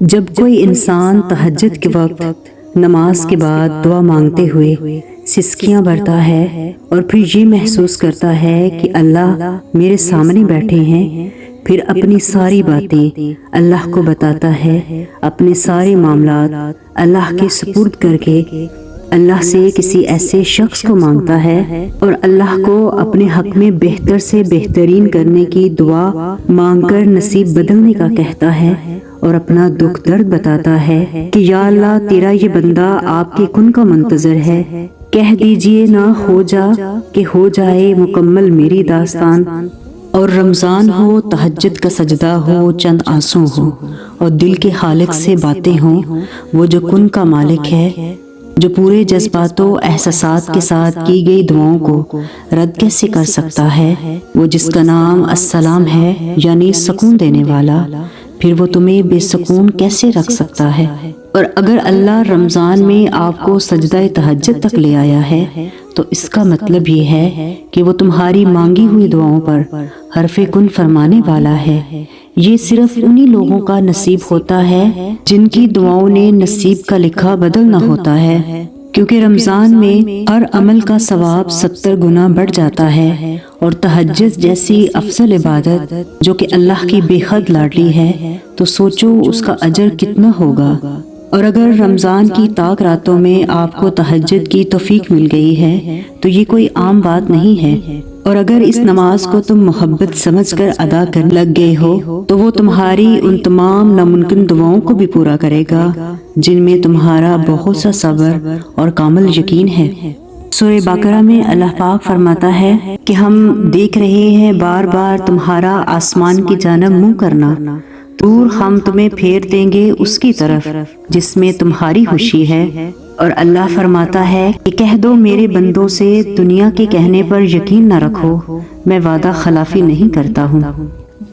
جب کوئی انسان تہجد کے وقت نماز کے بعد دعا مانگتے ہوئے سسکیاں بھرتا ہے اور پھر یہ محسوس کرتا ہے کہ اللہ میرے سامنے بیٹھے ہیں، پھر اپنی ساری باتیں اللہ کو بتاتا ہے، اپنے سارے معاملات اللہ کے سپرد کر کے اللہ سے کسی ایسے شخص کو مانگتا ہے اور اللہ کو اپنے حق میں بہتر سے بہترین کرنے کی دعا مانگ کر نصیب بدلنے کا کہتا ہے اور اپنا دکھ درد بتاتا ہے کہ یا اللہ تیرا یہ بندہ آپ کے کن کا منتظر ہے، کہہ دیجئے نہ ہو جا کہ ہو جائے مکمل میری داستان۔ اور رمضان ہو، تہجد کا سجدہ ہو، چند آنسو ہو اور دل کے خالق سے باتیں ہوں، وہ جو کن کا مالک ہے، جو پورے جذبات و احساسات کے ساتھ کی گئی دعاؤں کو رد کیسے کر سکتا ہے، وہ جس کا نام السلام ہے یعنی سکون دینے والا، پھر وہ تمہیں بے سکون کیسے رکھ سکتا ہے؟ اور اگر اللہ رمضان میں آپ کو سجدہ تہجد تک لے آیا ہے تو اس کا مطلب یہ ہے کہ وہ تمہاری مانگی ہوئی دعاؤں پر حرف کن فرمانے والا ہے۔ یہ صرف انہی لوگوں کا نصیب ہوتا ہے جن کی دعاؤں نے نصیب کا لکھا بدلنا ہوتا ہے، کیونکہ رمضان میں ہر عمل کا ثواب 70 گنا بڑھ جاتا ہے، اور تہجد جیسی افضل عبادت جو کہ اللہ کی بے حد لاڈلی ہے تو سوچو اس کا اجر کتنا ہوگا۔ اور اگر رمضان کی تاک راتوں میں آپ کو تہجد کی توفیق مل گئی ہے تو یہ کوئی عام بات نہیں ہے، اور اگر اس نماز کو تم محبت سمجھ کر ادا کرنے لگ گئے ہو تو وہ تمہاری ان تمام ناممکن دعاؤں کو بھی پورا کرے گا جن میں تمہارا بہت سا صبر اور کامل یقین ہے۔ سورہ بقرہ میں اللہ پاک فرماتا ہے کہ ہم دیکھ رہے ہیں بار بار تمہارا آسمان کی جانب منہ کرنا، دور ہم تمہیں پھیر دیں گے اس کی طرف جس میں تمہاری خوشی ہے۔ اور اللہ فرماتا ہے کہ کہہ دو میرے بندوں سے دنیا کے کہنے پر یقین نہ رکھو، میں وعدہ خلافی نہیں کرتا ہوں۔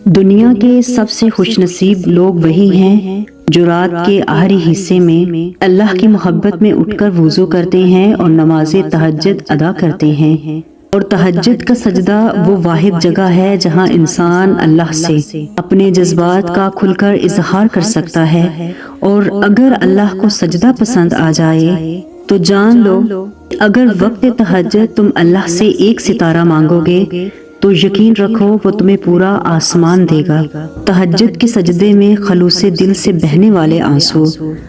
دنیا کے سب سے خوش نصیب لوگ وہی ہیں جو رات کے آخری حصے میں اللہ کی محبت میں اٹھ کر وضو کرتے ہیں اور نماز تہجد ادا کرتے ہیں۔ اور تہجد کا سجدہ وہ واحد جگہ ہے جہاں انسان اللہ سے اپنے جذبات کا کھل کر اظہار کر سکتا ہے، اور اگر اللہ کو سجدہ پسند آ جائے تو جان لو اگر وقت تہجد تم اللہ سے ایک ستارہ مانگو گے تو یقین رکھو وہ تمہیں پورا آسمان دے گا۔ تہجد کے سجدے میں خلوص دل سے بہنے والے آنسو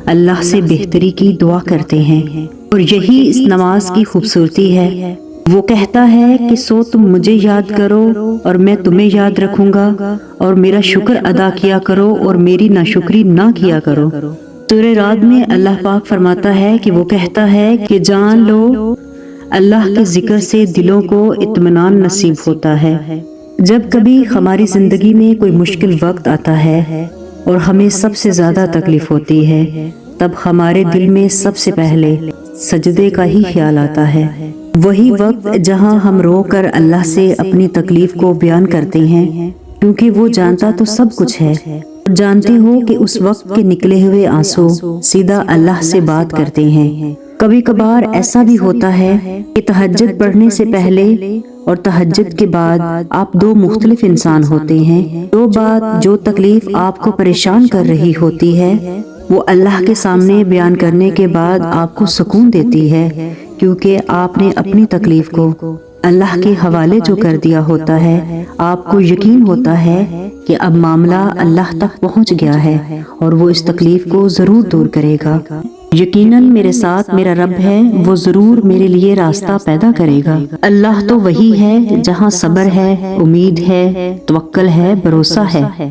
اللہ سے بہتری کی دعا کرتے ہیں، اور یہی اس نماز کی خوبصورتی ہے۔ وہ کہتا ہے کہ سو تم مجھے یاد کرو اور میں تمہیں یاد رکھوں گا، اور میرا شکر ادا کیا کرو اور میری ناشکری نہ کیا کرو۔ سورہ رعد میں اللہ پاک فرماتا ہے کہ وہ کہتا ہے کہ جان لو اللہ کے ذکر سے دلوں کو اطمینان نصیب ہوتا ہے۔ جب کبھی ہماری زندگی میں کوئی مشکل وقت آتا ہے اور ہمیں سب سے زیادہ تکلیف ہوتی ہے، تب ہمارے دل میں سب سے پہلے سجدے کا ہی خیال آتا ہے۔ وہی وقت جہاں ہم رو کر اللہ سے اپنی تکلیف کو بیان کرتے ہیں، کیونکہ وہ جانتا تو سب کچھ ہے۔ جانتے ہو کہ اس وقت کے نکلے ہوئے آنسو سیدھا اللہ سے بات کرتے ہیں۔ کبھی کبھار ایسا بھی ہوتا ہے کہ تہجد پڑھنے سے پہلے اور تہجد کے بعد آپ دو مختلف انسان ہوتے ہیں۔ جو بات، جو تکلیف آپ کو پریشان کر رہی ہوتی ہے وہ اللہ کے سامنے بیان کرنے کے بعد آپ کو سکون دیتی ہے، کیونکہ آپ نے اپنی تکلیف کو اللہ کے حوالے جو کر دیا ہوتا ہے، آپ کو یقین ہوتا ہے کہ اب معاملہ اللہ تک پہنچ گیا ہے اور وہ اس تکلیف کو ضرور دور کرے گا۔ یقیناً میرے ساتھ میرا رب ہے، وہ ضرور میرے لیے راستہ پیدا کرے گا۔ اللہ تو وہی ہے جہاں صبر ہے، امید ہے، توکل ہے، بھروسہ ہے۔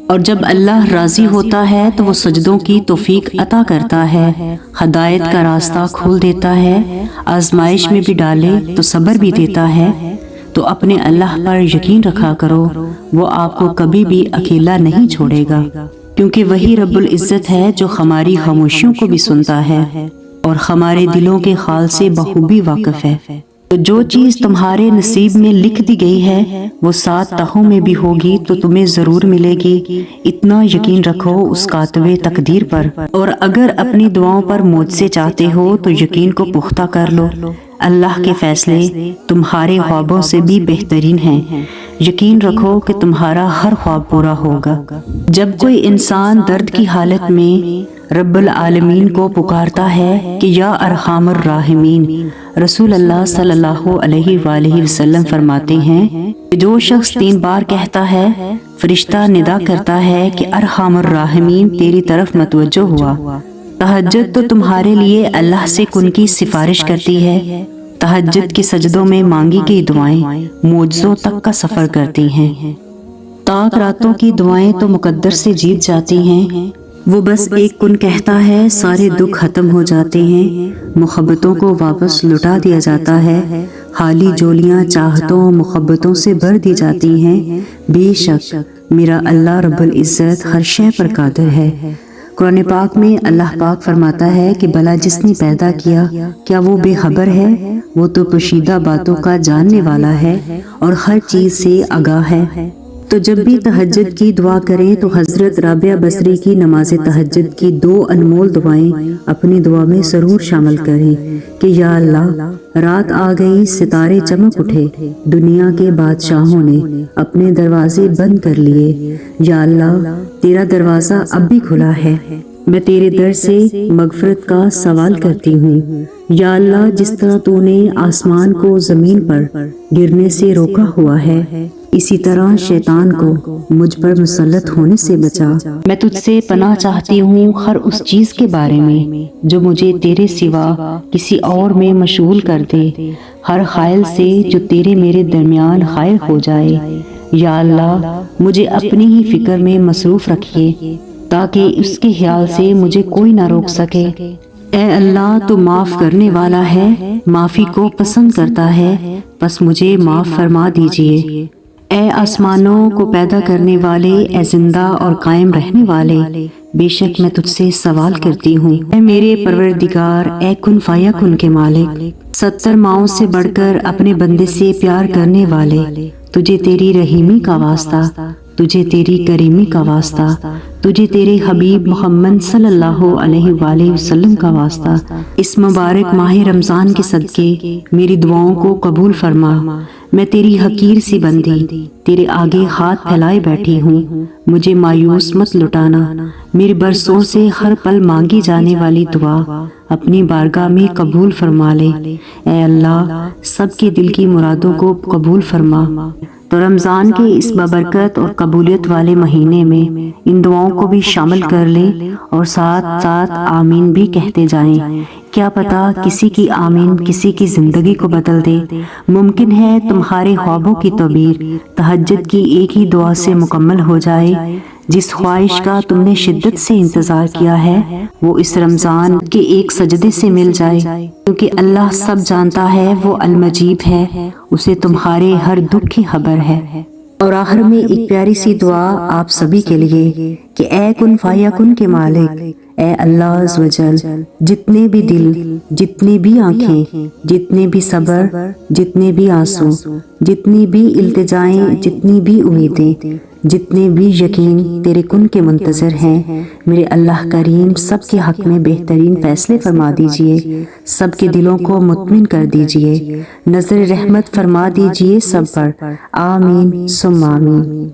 اور جب اللہ راضی ہوتا ہے تو وہ سجدوں کی توفیق عطا کرتا ہے، ہدایت کا راستہ کھول دیتا ہے، آزمائش میں بھی ڈالے تو صبر بھی دیتا ہے۔ تو اپنے اللہ پر یقین رکھا کرو، وہ آپ کو کبھی بھی اکیلا نہیں چھوڑے گا، کیونکہ وہی رب العزت ہے جو ہماری خاموشیوں کو بھی سنتا ہے اور ہمارے دلوں کے حال سے بخوبی واقف ہے۔ تو جو چیز تمہارے نصیب میں لکھ دی گئی ہے وہ 7 تہوں میں بھی ہوگی تو تمہیں ضرور ملے گی، اتنا یقین رکھو اس کاتب تقدیر پر۔ اور اگر اپنی دعاؤں پر مجھ سے چاہتے ہو تو یقین کو پختہ کر لو، اللہ کے فیصلے تمہارے خوابوں سے بھی بہترین ہیں۔ یقین رکھو کہ تمہارا ہر خواب پورا ہوگا۔ جب کوئی انسان درد کی حالت میں رب العالمین کو پکارتا ہے کہ یا ارحم الراحمین، رسول اللہ صلی اللہ علیہ وآلہ وسلم فرماتے ہیں کہ جو شخص 3 بار کہتا ہے، فرشتہ ندا کرتا ہے کہ ارحم الراحمین تیری طرف متوجہ ہوا۔ تہجد تو تمہارے لیے اللہ سے کن کی سفارش کرتی ہے۔ تہجد کے سجدوں میں مانگی گئی دعائیں معجزوں تک کا سفر کرتی ہیں۔ تاک راتوں کی دعائیں تو مقدر سے جیت جاتی ہیں۔ وہ بس ایک کن کہتا ہے، سارے دکھ ختم ہو جاتے ہیں، محبتوں کو واپس لٹا دیا جاتا ہے، خالی جولیاں چاہتوں محبتوں سے بھر دی جاتی ہیں۔ بے شک میرا اللہ رب العزت ہر شے پر قادر ہے۔ قرآن پاک میں اللہ پاک فرماتا ہے کہ بھلا جس نے پیدا کیا کیا وہ بے خبر ہے؟ وہ تو پوشیدہ باتوں کا جاننے والا ہے اور ہر چیز سے آگاہ ہے۔ تو جب بھی تہجد کی دعا کریں تو حضرت رابعہ بصری کی نماز تہجد کی 2 انمول دعائیں اپنی دعا میں ضرور شامل کریں کہ یا اللہ، رات آ گئی، ستارے چمک اٹھے، دنیا کے بادشاہوں نے اپنے دروازے بند کر لیے، یا اللہ تیرا دروازہ اب بھی کھلا ہے، میں تیرے در سے مغفرت کا سوال کرتی ہوں۔ یا اللہ، جس طرح تو نے آسمان کو زمین پر گرنے سے روکا ہوا ہے، اسی طرح شیطان کو مجھ پر مسلط ہونے سے بچا۔ میں تجھ سے پناہ چاہتی ہوں ہر اس چیز کے بارے میں جو مجھے تیرے سوا کسی اور میں مشغول کر دے، ہر خائل سے جو تیرے میرے درمیان خائل ہو جائے۔ یا اللہ، مجھے اپنی ہی فکر میں مصروف رکھیے تاکہ اس کے خیال سے مجھے کوئی نہ روک سکے۔ اے اللہ، تو معاف کرنے والا ہے، معافی کو پسند کرتا ہے، بس مجھے معاف فرما دیجئے۔ اے آسمانوں کو پیدا کرنے والے، اے زندہ اور قائم رہنے والے، بے شک میں تجھ سے سوال کرتی ہوں۔ اے میرے پروردگار، اے کن فیکن کے مالک، 70 ماؤں سے بڑھ کر اپنے بندے سے پیار کرنے والے، تجھے تیری رحیمی کا واسطہ، تجھے تیری کریمی کا واسطہ، تجھے تیرے حبیب محمد صلی اللہ علیہ وآلہ وسلم کا واسطہ، اس مبارک ماہ رمضان کے صدقے میری دعاؤں کو قبول فرما۔ میں تیری حقیر سی بندی تیرے آگے ہاتھ پھیلائے بیٹھی ہوں، مجھے مایوس مت لٹانا۔ میرے برسوں سے ہر پل مانگی جانے والی دعا اپنی بارگاہ میں قبول فرما لے۔ اے اللہ، سب کے دل کی مرادوں کو قبول فرما۔ تو رمضان کے اس بابرکت اور قبولیت والے مہینے میں ان دعاؤں کو بھی شامل کر لیں اور ساتھ ساتھ آمین بھی کہتے جائیں۔ کیا پتا کسی کی آمین کسی کی زندگی کو بدل دے۔ ممکن ہے تمہارے خوابوں کی تعبیر تہجد کی ایک ہی دعا سے مکمل ہو جائے۔ جس خواہش کا تم نے شدت سے انتظار کیا ہے وہ اس رمضان کے ایک سجدے سے مل جائے، کیونکہ اللہ سب جانتا ہے، وہ المجیب ہے، اسے تمہارے ہر دکھ کی خبر ہے۔ اور آخر میں ایک پیاری سی دعا آپ سبھی کے لیے کہ اے کن فیکن کے مالک، اے اللہ عز و جل، جتنے بھی دل، جتنی بھی آنکھیں، جتنے بھی صبر، جتنے بھی آنسو، جتنی بھی التجائیں، جتنی بھی امیدیں، جتنے بھی یقین تیرے کن کے منتظر ہیں، میرے اللہ کریم سب کے حق میں بہترین فیصلے فرما دیجئے، سب کے دلوں کو مطمئن کر دیجئے، نظر رحمت فرما دیجئے سب پر، آمین ثم آمین۔